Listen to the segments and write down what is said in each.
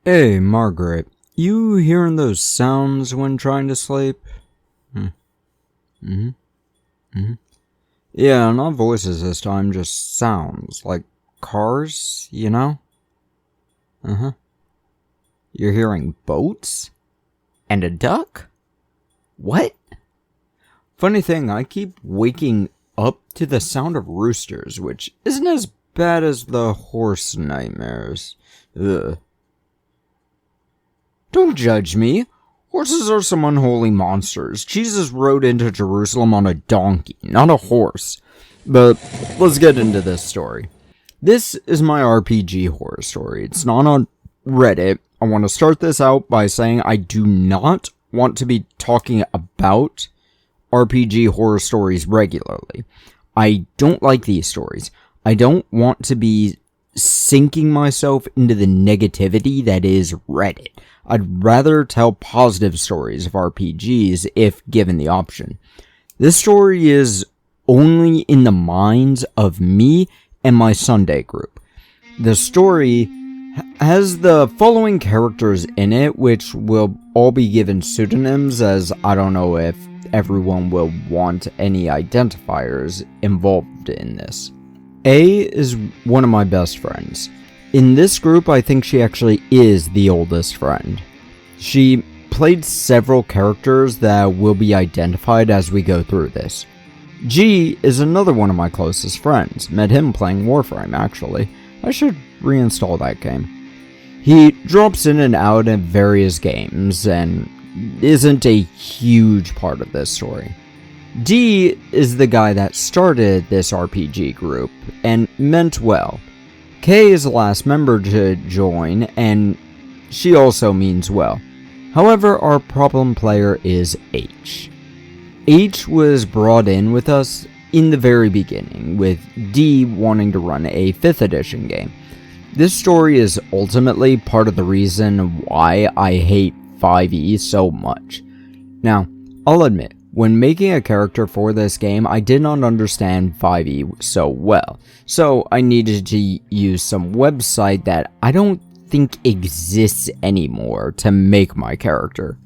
Hey, Margaret, you hearing those sounds when trying to sleep? Yeah, not voices this time, just sounds, like cars, you know? You're hearing boats? And a duck? What? Funny thing, I keep waking up to the sound of roosters, which isn't as bad as the horse nightmares. Ugh. Don't judge me. Horses are some unholy monsters. Jesus rode into Jerusalem on a donkey, not a horse. But let's get into this story. This is my RPG horror story. It's not on Reddit. I want to start this out by saying I do not want to be talking about RPG horror stories regularly. I don't like these stories. I don't want to be sinking myself into the negativity that is Reddit. I'd rather tell positive stories of RPGs if given the option. This story is only in the minds of me and my Sunday group. The story has the following characters in it, which will all be given pseudonyms, as I don't know if everyone will want any identifiers involved in this. A is one of my best friends. In this group, I think she actually is the oldest friend. She played several characters that will be identified as we go through this. G is another one of my closest friends. Met him playing Warframe, actually. I should reinstall that game. He drops in and out of various games and isn't a huge part of this story. D is the guy that started this RPG group and meant well. K is the last member to join, and she also means well. However, our problem player is H. H was brought in with us in the very beginning, with D wanting to run a 5th edition game. This story is ultimately part of the reason why I hate 5e so much. Now, I'll admit, when making a character for this game, I did not understand 5e so well, so I needed to use some website that I don't think exists anymore to make my character.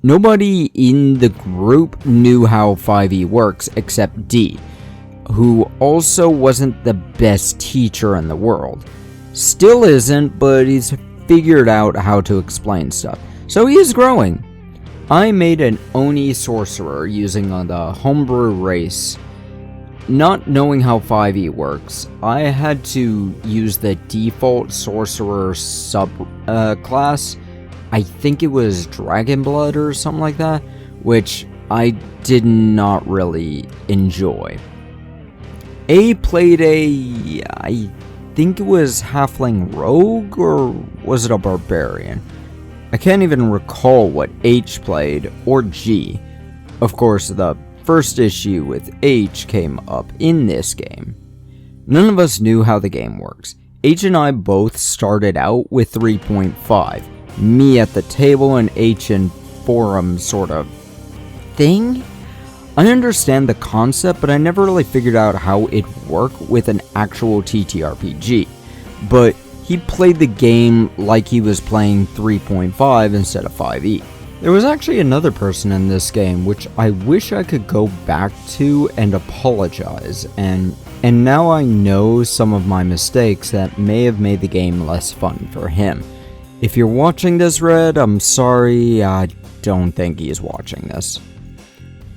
Nobody in the group knew how 5e works except D, who also wasn't the best teacher in the world. Still isn't, but he's figured out how to explain stuff, so he is growing. I made an Oni sorcerer using the homebrew race. Not knowing how 5e works, I had to use the default sorcerer subclass. I think it was Dragonblood or something like that, which I did not really enjoy. A played I think it was Halfling Rogue, or was it a Barbarian? I can't even recall what H played, or G. Of course, the first issue with H came up in this game. None of us knew how the game works. H and I both started out with 3.5. Me at the table and H in forum sort of thing? I understand the concept, but I never really figured out how it worked with an actual TTRPG. But he played the game like he was playing 3.5 instead of 5e. There was actually another person in this game which I wish I could go back to and apologize, and now I know some of my mistakes that may have made the game less fun for him. If you're watching this, Red, I'm sorry, I don't think he's watching this.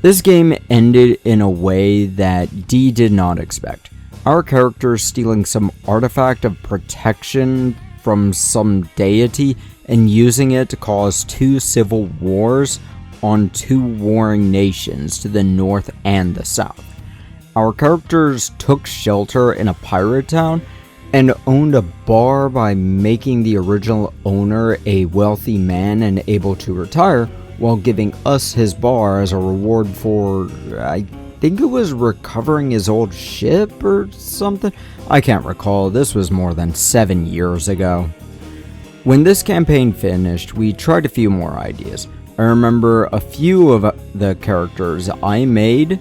This game ended in a way that D did not expect. Our character stealing some artifact of protection from some deity and using it to cause 2 civil wars on 2 warring nations to the north and the south. Our characters took shelter in a pirate town and owned a bar by making the original owner a wealthy man and able to retire, while giving us his bar as a reward for, I think it was recovering his old ship or something. I can't recall, this was more than 7 years ago. When this campaign finished, we tried a few more ideas. I remember a few of the characters I made.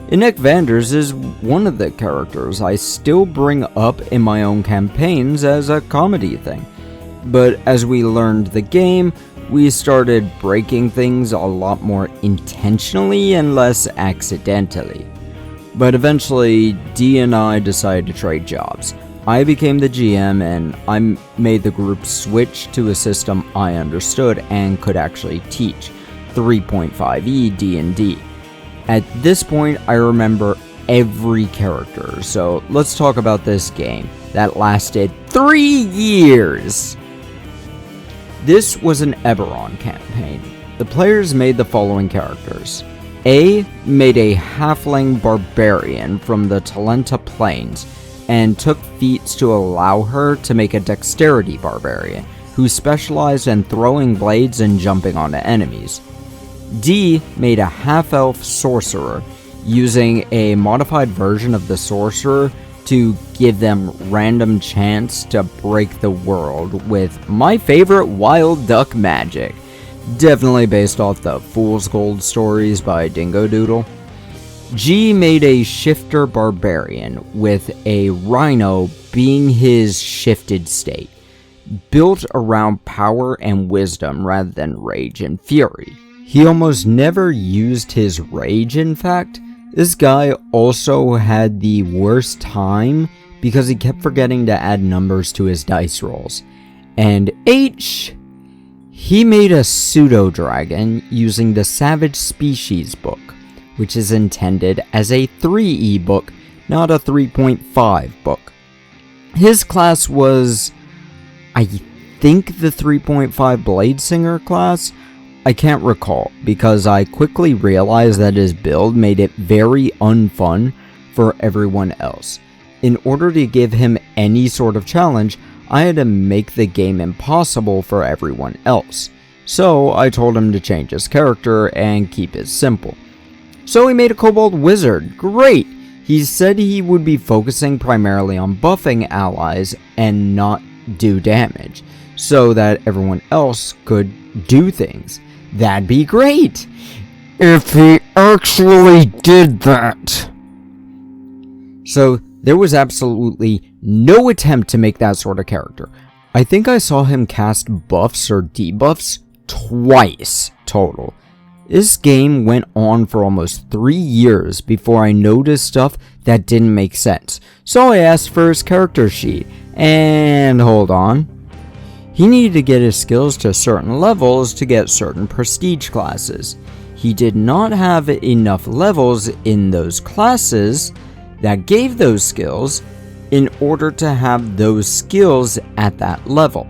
Nick Vanders is one of the characters I still bring up in my own campaigns as a comedy thing. but as we learned the game, we started breaking things a lot more intentionally and less accidentally. But eventually, Dee and I decided to trade jobs. I became the GM and I made the group switch to a system I understood and could actually teach, 3.5e D&D. At this point, I remember every character, so let's talk about this game that lasted 3 years. This was an Eberron campaign. The players made the following characters. A made a halfling barbarian from the Talenta Plains and took feats to allow her to make a dexterity barbarian who specialized in throwing blades and jumping onto enemies. D made a half-elf sorcerer using a modified version of the sorcerer to give them random chance to break the world with my favorite wild duck magic. Definitely based off the Fool's Gold stories by Dingo Doodle. G made a shifter barbarian with a rhino being his shifted state, built around power and wisdom rather than rage and fury. He almost never used his rage, in fact. This guy also had the worst time because he kept forgetting to add numbers to his dice rolls. And H, he made a pseudo-dragon using the Savage Species book, which is intended as a 3e book, not a 3.5 book. His class was, I think, the 3.5 Bladesinger class. I can't recall, because I quickly realized that his build made it very unfun for everyone else. In order to give him any sort of challenge, I had to make the game impossible for everyone else. So I told him to change his character and keep it simple. So he made a kobold wizard. Great! He said he would be focusing primarily on buffing allies and not do damage, so that everyone else could do things. That'd be great! If he actually did that! So, there was absolutely no attempt to make that sort of character. I think I saw him cast buffs or debuffs twice total. This game went on for almost 3 years before I noticed stuff that didn't make sense. So I asked for his character sheet, and hold on. He needed to get his skills to certain levels to get certain prestige classes. He did not have enough levels in those classes that gave those skills in order to have those skills at that level.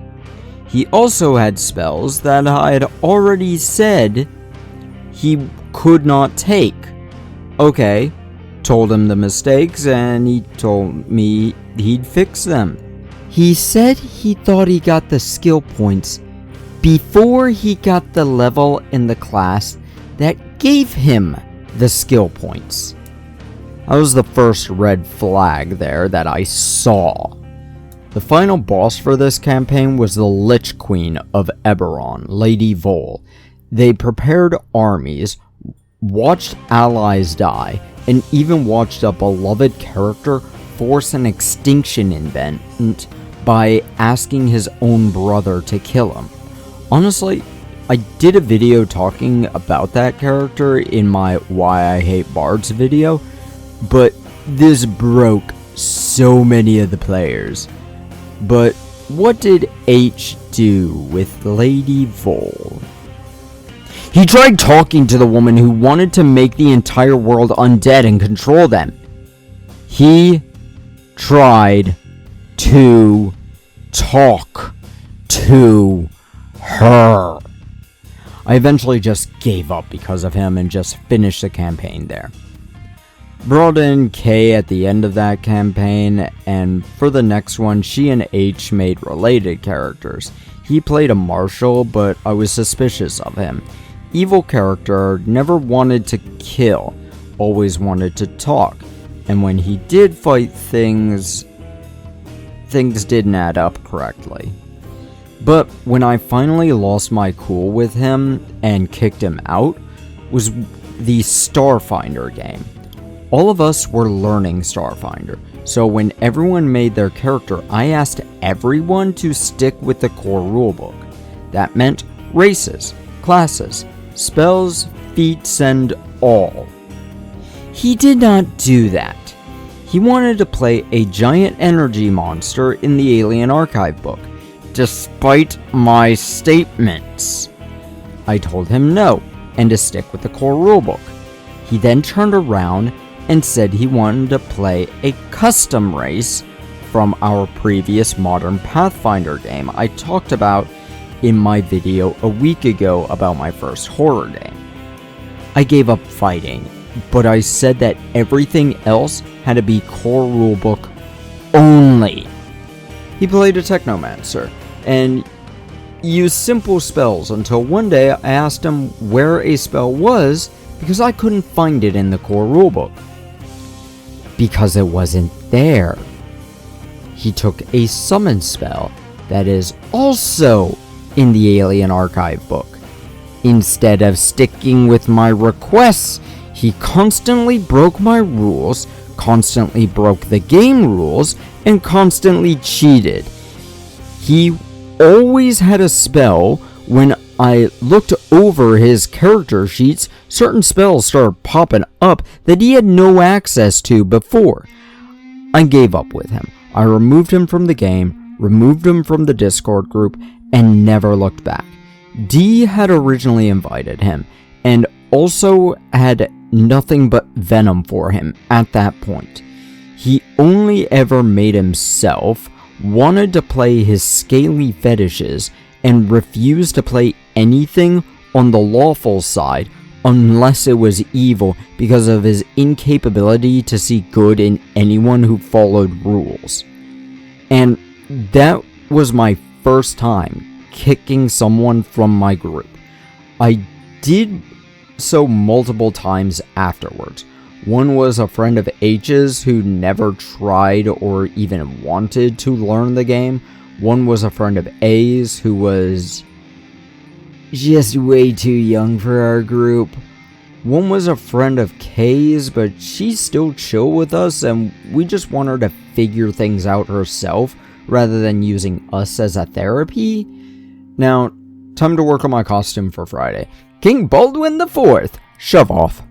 He also had spells that I had already said he could not take. Okay, told him the mistakes and he told me he'd fix them. He said he thought he got the skill points before he got the level in the class that gave him the skill points. That was the first red flag there that I saw. The final boss for this campaign was the Lich Queen of Eberron, Lady Vol. They prepared armies, watched allies die, and even watched a beloved character force an extinction event by asking his own brother to kill him. Honestly, I did a video talking about that character in my Why I Hate Bards video, but this broke so many of the players. But what did H do with Lady Vol? He tried talking to the woman who wanted to make the entire world undead and control them. He tried to talk to her. I eventually just gave up because of him and just finished the campaign there. Brought in Kay at the end of that campaign, and for the next one, she and H made related characters. He played a marshal, but I was suspicious of him. Evil character, never wanted to kill, always wanted to talk, and when he did fight things didn't add up correctly. But when I finally lost my cool with him and kicked him out, was the Starfinder game. All of us were learning Starfinder. So when everyone made their character, I asked everyone to stick with the core rulebook. That meant races, classes, spells, feats, and all. He did not do that. He wanted to play a giant energy monster in the Alien Archive book, despite my statements. I told him no, and to stick with the core rulebook. He then turned around and said he wanted to play a custom race from our previous Modern Pathfinder game I talked about in my video a week ago about my first horror game. I gave up fighting, but I said that everything else had to be core rulebook only. He played a Technomancer and used simple spells until one day I asked him where a spell was because I couldn't find it in the core rulebook. Because it wasn't there. He took a summon spell that is also in the Alien Archive book. Instead of sticking with my requests, he constantly broke my rules, constantly broke the game rules, and constantly cheated. He always had a spell. When I looked over his character sheets, certain spells started popping up that he had no access to before. I gave up with him. I removed him from the game, removed him from the Discord group, and never looked back. D had originally invited him, and also had nothing but venom for him at that point. He only ever made himself, wanted to play his scaly fetishes, and refused to play anything on the lawful side unless it was evil because of his incapability to see good in anyone who followed rules. And that was my first time kicking someone from my group. I did so multiple times afterwards. One was a friend of H's who never tried or even wanted to learn the game. One was a friend of A's who was just way too young for our group. One was a friend of K's, but she's still chill with us and we just want her to figure things out herself rather than using us as a therapy. Now, time to work on my costume for Friday. King Baldwin IV, shove off.